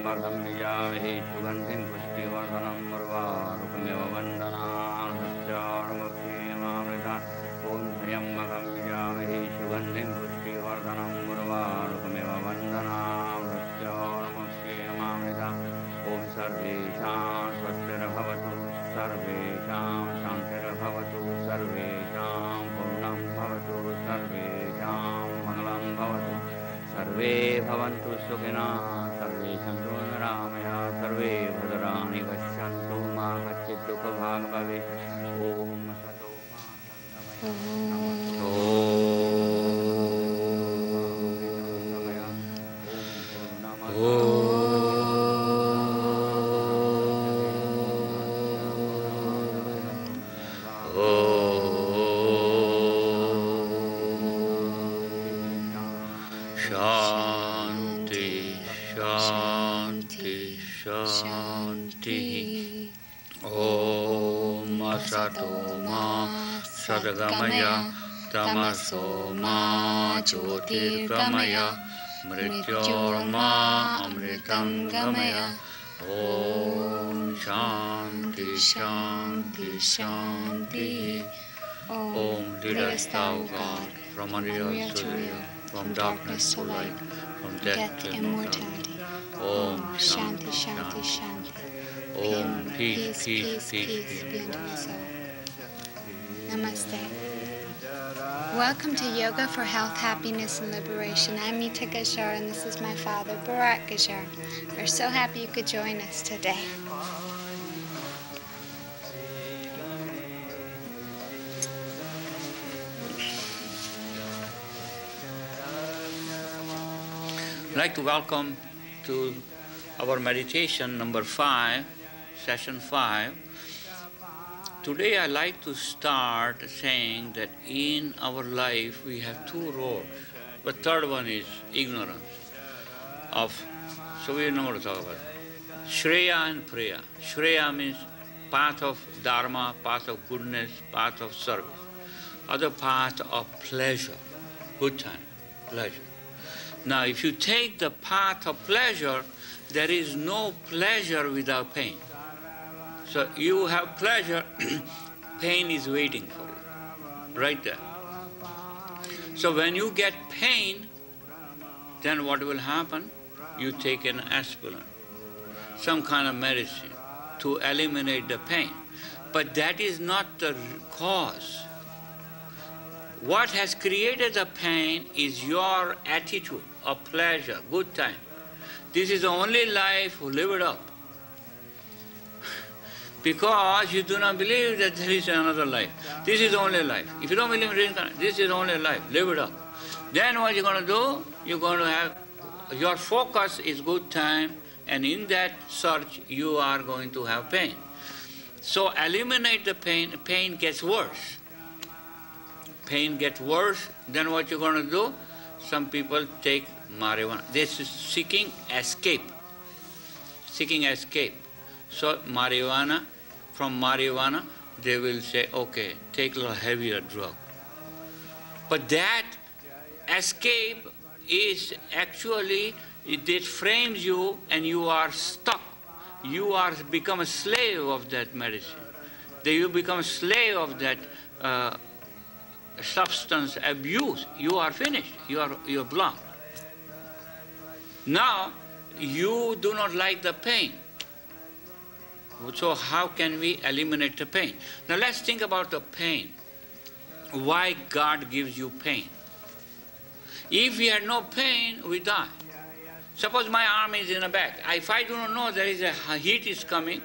वर्धं विजामहे सुगन्धिं पुष्टिवर्धनं उर्वारुकमिव वन्दनान् सस्यार्मुक्षेमामृतान् ॐ त्र्यम्बकं विजामहे सुगन्धिं पुष्टिवर्धनं उर्वारुकमिव वन्दनान् सस्यार्मुक्षेमामृतान् ॐ सर्वेषां स्वस्तिर्भवतु सर्वेषां शान्तिर्भवतु सर्वेषां पूर्णं भवतु सर्वेषां मङ्गलं भवतु सर्वे भवन्तु सुखिनः सर्वे सन्तु निरामयाः सर्वे भद्राणि पश्यन्तु मा कश्चित् दुःखभाग् भवेत् ॐ सतो मा सद्गमय तमसो मा ज्योतिर्गमय मृत्योर्मा अमृतं गमय ॐ शान्ति शान्ति शान्ति ॐ lead us thou God from unreal to real, from darkness to light, from death to immortality. Om Shanti Shanti Shanti. Om peace peace peace be unto my soul. Namaste. Welcome to Yoga for Health, Happiness, and Liberation. I'm Meeta Gajjar, and this is my father, Bharat Gajjar. We're so happy you could join us today. I'd like to welcome to our meditation number 5, session 5. Today I like to start saying that in our life we have two roads. The third one is ignorance so we know what to talk about. Shreya and Priya. Shreya means path of dharma, path of goodness, path of service. Other path of pleasure, good time, pleasure. Now if you take the path of pleasure, there is no pleasure without pain. So you have pleasure, pain is waiting for you, right there. So when you get pain, then what will happen? You take an aspirin, some kind of medicine to eliminate the pain. But that is not the cause. What has created the pain is your attitude of pleasure, good time. This is the only life, live it up. Because you do not believe that there is another life. This is the only life. If you don't believe in reincarnation, this is the only life, live it up. Then what you're going to do, you're going to have, your focus is good time, and in that search you are going to have pain. So eliminate the pain, pain gets worse. Pain gets worse, then what you're going to do? Some people take marijuana. This is seeking escape. Seeking escape. So marijuana, from marijuana, they will say, okay, take a little heavier drug. But that escape is actually, it frames you and you are stuck. You are become a slave of that medicine. You become a slave of that substance abuse. You are finished. You're blocked. Now, you do not like the pain. So how can we eliminate the pain? Now let's think about the pain. Why God gives you pain? If we had no pain, we die. Suppose my arm is in the back. If I do not know there is a heat is coming,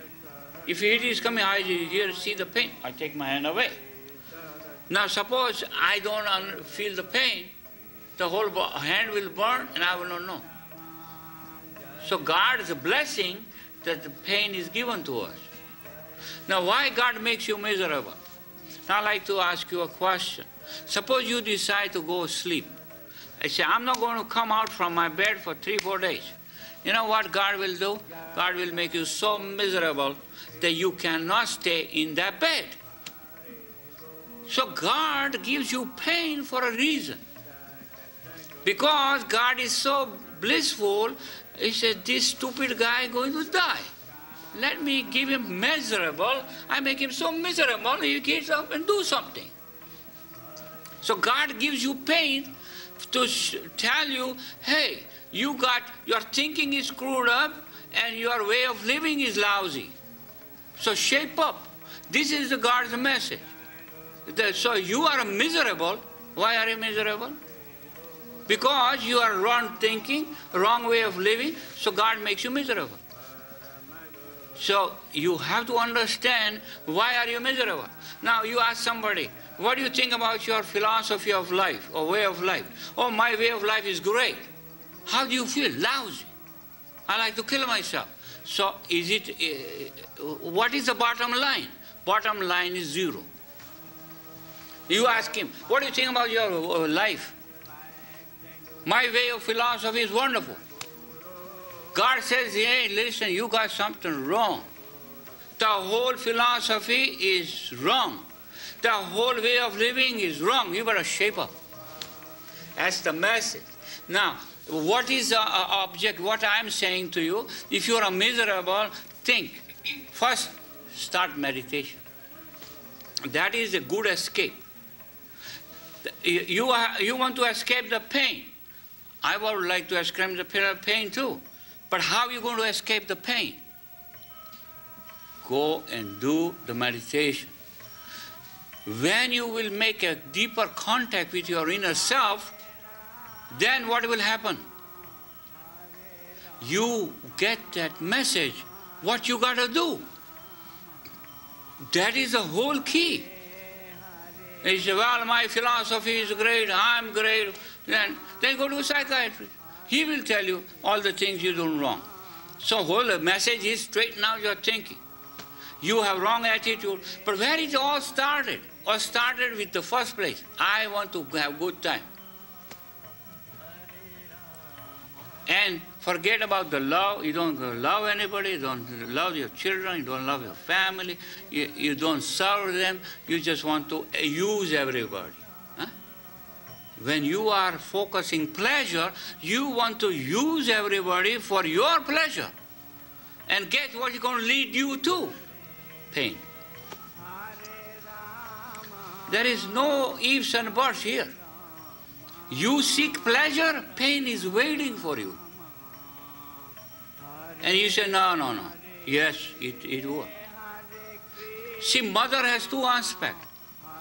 if heat is coming, I here see the pain. I take my hand away. Now suppose I don't feel the pain, the whole hand will burn and I will not know. So God is a blessing that the pain is given to us. Now why God makes you miserable? Now I'd like to ask you a question. Suppose you decide to go sleep. I say, I'm not going to come out from my bed for 3-4 days. You know what God will do? God will make you so miserable that you cannot stay in that bed. So God gives you pain for a reason. Because God is so blissful, he says, this stupid guy is going to die. Let me give him miserable. I make him so miserable, he gets up and do something. So God gives you pain to tell you, hey, your thinking is screwed up and your way of living is lousy. So shape up. This is God's message. So you are miserable. Why are you miserable? Because you are wrong thinking, wrong way of living, so God makes you miserable. So you have to understand, why are you miserable? Now you ask somebody, what do you think about your philosophy of life or way of life? Oh, my way of life is great. How do you feel? Lousy. I like to kill myself. So what is the bottom line? Bottom line is zero. You ask him, what do you think about your life? My way of philosophy is wonderful. God says, hey, listen, you got something wrong. The whole philosophy is wrong. The whole way of living is wrong. You better shape up. That's the message. Now, what is the object? What I'm saying to you, if you are miserable, think. First, start meditation. That is a good escape. You want to escape the pain. I would like to escape the pain too. But how are you going to escape the pain? Go and do the meditation. When you will make a deeper contact with your inner self, then what will happen? You get that message, what you got to do. That is the whole key. You say, well, my philosophy is great, I'm great. Then go to a psychiatrist. He will tell you all the things you do wrong. So whole message is straighten out your thinking. You have wrong attitude. But where it all started? Or started with the first place. I want to have good time. And forget about the love. You don't love anybody. You don't love your children. You don't love your family. You don't serve them. You just want to use everybody. Huh? When you are focusing pleasure, you want to use everybody for your pleasure. And guess what is going to lead you to? Pain. There is no ifs and buts here. You seek pleasure, pain is waiting for you. And you say, no. Yes, it will. See, mother has two aspects.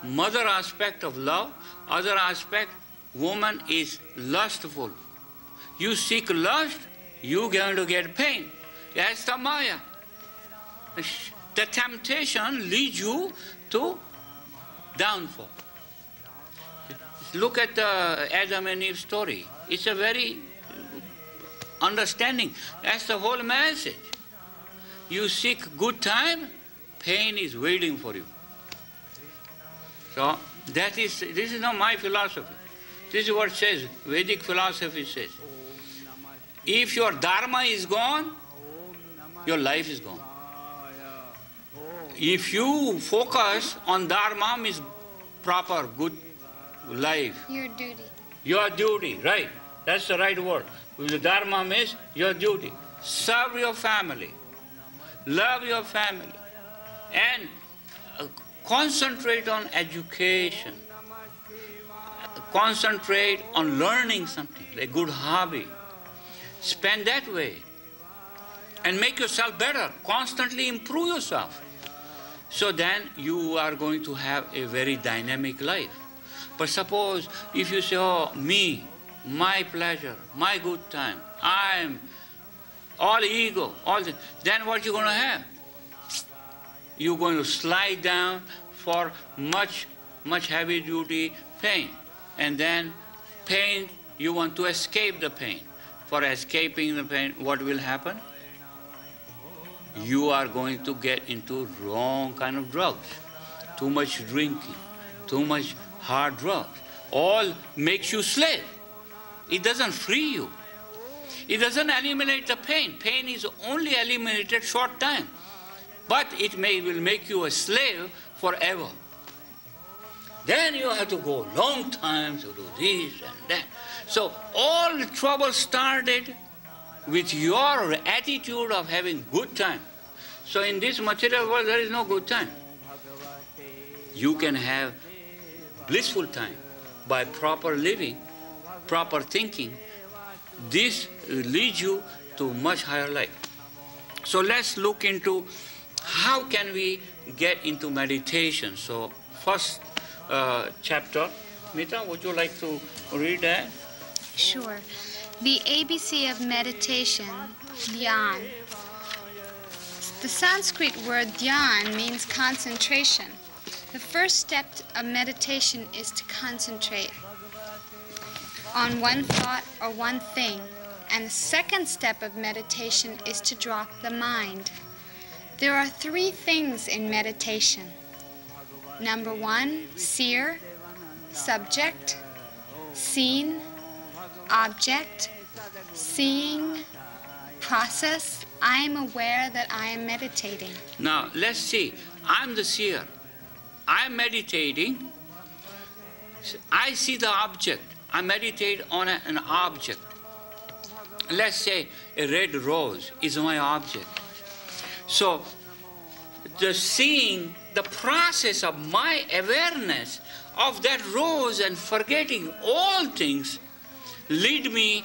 Mother aspect of love, other aspect, woman is lustful. You seek lust, you're going to get pain. That's the Maya. The temptation leads you to downfall. Look at the Adam and Eve story. It's a very understanding. That's the whole message. You seek good time, pain is waiting for you. So this is not my philosophy. This is what it says, Vedic philosophy says. If your dharma is gone, your life is gone. If you focus on dharma, means proper, good life. Your duty. Your duty, right. That's the right word. The dharma means your duty. Serve your family. Love your family. And concentrate on education. Concentrate on learning something, a good hobby. Spend that way. And make yourself better. Constantly improve yourself. So then you are going to have a very dynamic life. But suppose if you say, oh, me, my pleasure, my good time, I'm all ego, all this, then what you're going to have? You're going to slide down for much heavy duty pain. And then pain, you want to escape the pain. For escaping the pain, what will happen? You are going to get into wrong kind of drugs. Too much drinking, too much hard drugs. All makes you slave. It doesn't free you. It doesn't eliminate the pain. Pain is only eliminated short time. But it will make you a slave forever. Then you have to go long time to do this and that. So all the trouble started with your attitude of having good time. So in this material world there is no good time. You can have blissful time by proper living, proper thinking. This leads you to much higher life. So let's look into how can we get into meditation. So first chapter, Meeta, would you like to read that? Sure. The ABC of meditation, dhyan. The Sanskrit word dhyan means concentration. The first step of meditation is to concentrate on one thought or one thing. And the second step of meditation is to drop the mind. There are three things in meditation. Number one, seer, subject, seen, object, seeing, process. I am aware that I am meditating. Now let's see. I'm the seer. I'm meditating. I see the object. I meditate on an object. Let's say a red rose is my object. So the seeing, the process of my awareness of that rose and forgetting all things lead me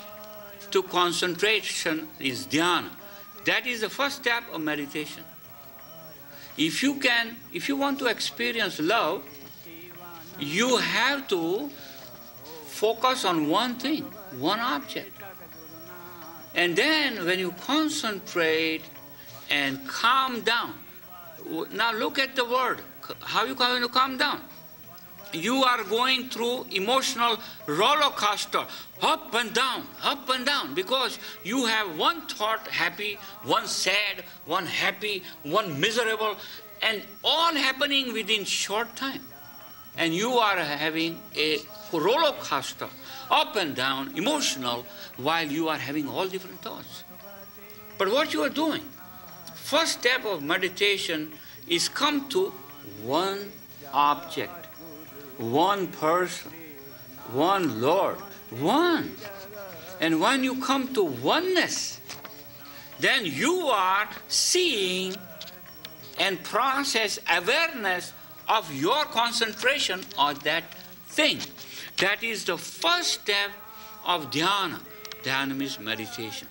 to concentration is dhyana. That is the first step of meditation. If you want to experience love, you have to focus on one thing, one object. And then when you concentrate and calm down, now look at the word, how you going to calm down? You are going through emotional roller coaster, up and down, because you have one thought happy, one sad, one happy, one miserable, and all happening within short time. And you are having a roller coaster, up and down, emotional, while you are having all different thoughts. But what you are doing, first step of meditation is come to one object, one person, one Lord, one. And when you come to oneness, then you are seeing and process awareness of your concentration on that thing. That is the first step of dhyana. Dhyana means meditation.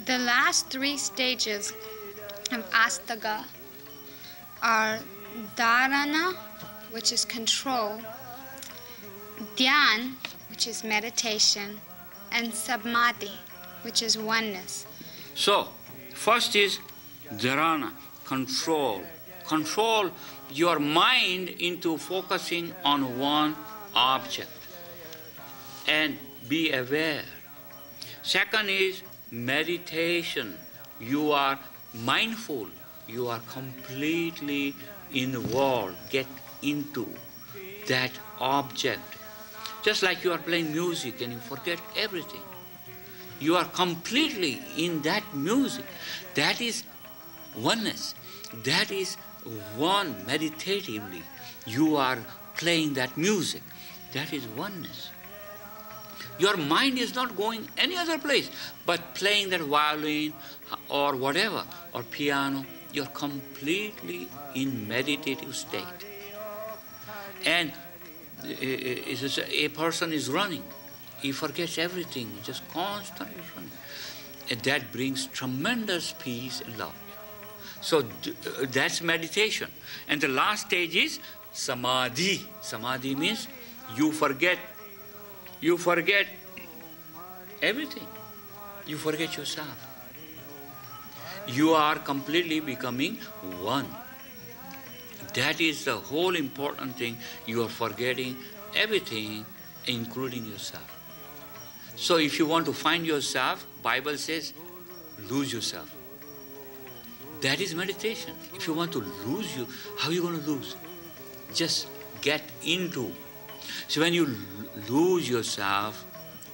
The last three stages of astaga are dharana, which is control, dhyan, which is meditation, and samadhi, which is oneness. So, first is dharana, control. Control your mind into focusing on one object and be aware. Second is meditation. You are mindful. You are completely involved. Get into that object. Just like you are playing music and you forget everything. You are completely in that music. That is oneness. That is one meditatively. You are playing that music. That is oneness. Your mind is not going any other place but playing that violin or whatever, or piano. You're completely in meditative state. And a person is running. He forgets everything, just constantly running. And that brings tremendous peace and love. So that's meditation. And the last stage is samadhi. Samadhi means you forget everything. You forget yourself. You are completely becoming one. That is the whole important thing. You are forgetting everything, including yourself. So if you want to find yourself, Bible says, lose yourself. That is meditation. If you want to lose you, how are you going to lose? Just get into. So when you lose yourself,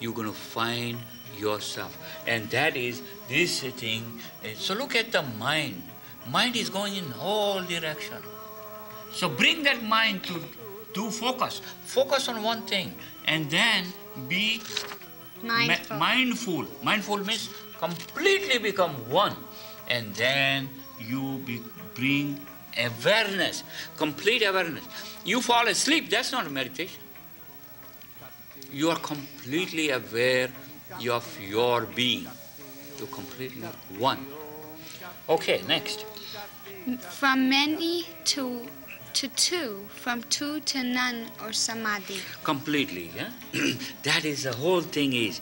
you're going to find yourself. And that is this thing. So look at the mind. Mind is going in all direction. So bring that mind to do focus. Focus on one thing and then be mindful. Mindful means completely become one. And then you bring awareness, complete awareness. You fall asleep, that's not a meditation. You are completely aware of your being. You're completely one. Okay, next. From many to two, from two to none, or samadhi. Completely, yeah? That is the whole thing is.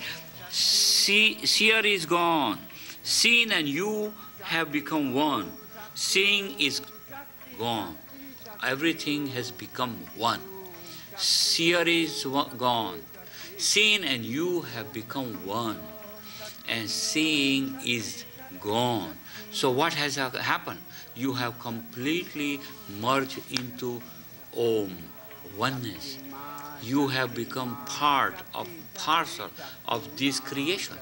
Seer is gone. Seen and you have become one. Seeing is gone. Everything has become one. Seer is gone. Seen and you have become one. And seeing is gone. So what has happened? You have completely merged into Om, oneness. You have become parcel of this creation.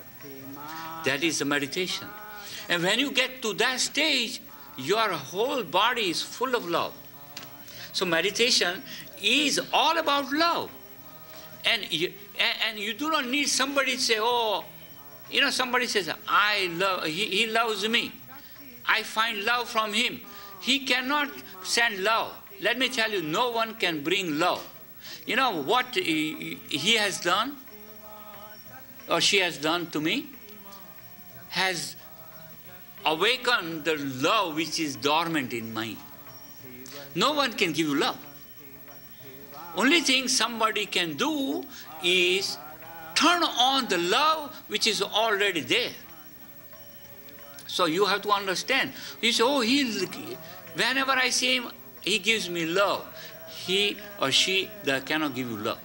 That is the meditation. And when you get to that stage, your whole body is full of love. So meditation is all about love. And you do not need somebody to say, oh, somebody says, he loves me. I find love from him. He cannot send love. Let me tell you, no one can bring love. You know what he has done, or she has done to me, has awakened the love which is dormant in me. No one can give you love. Only thing somebody can do is turn on the love which is already there. So you have to understand. You say, oh, whenever I see him, he gives me love. He or she, they cannot give you love.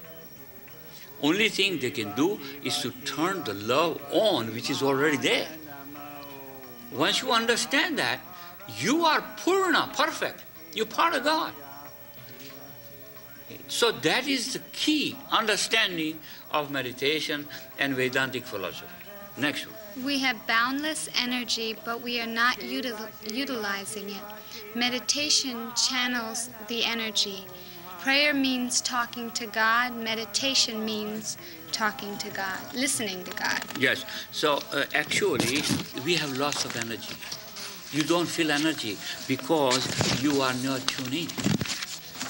Only thing they can do is to turn the love on which is already there. Once you understand that, you are purna, perfect. You're part of God. So that is the key understanding of meditation and Vedantic philosophy. Next one. We have boundless energy, but we are not utilizing it. Meditation channels the energy. Prayer means talking to God. Meditation means talking to God, listening to God. Yes. So actually, we have lots of energy. You don't feel energy because you are not tuned in.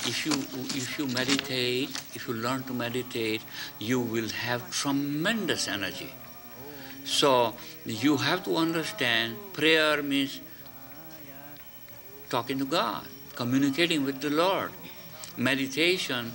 If you meditate, if you learn to meditate, you will have tremendous energy. So you have to understand prayer means talking to God, communicating with the Lord. Meditation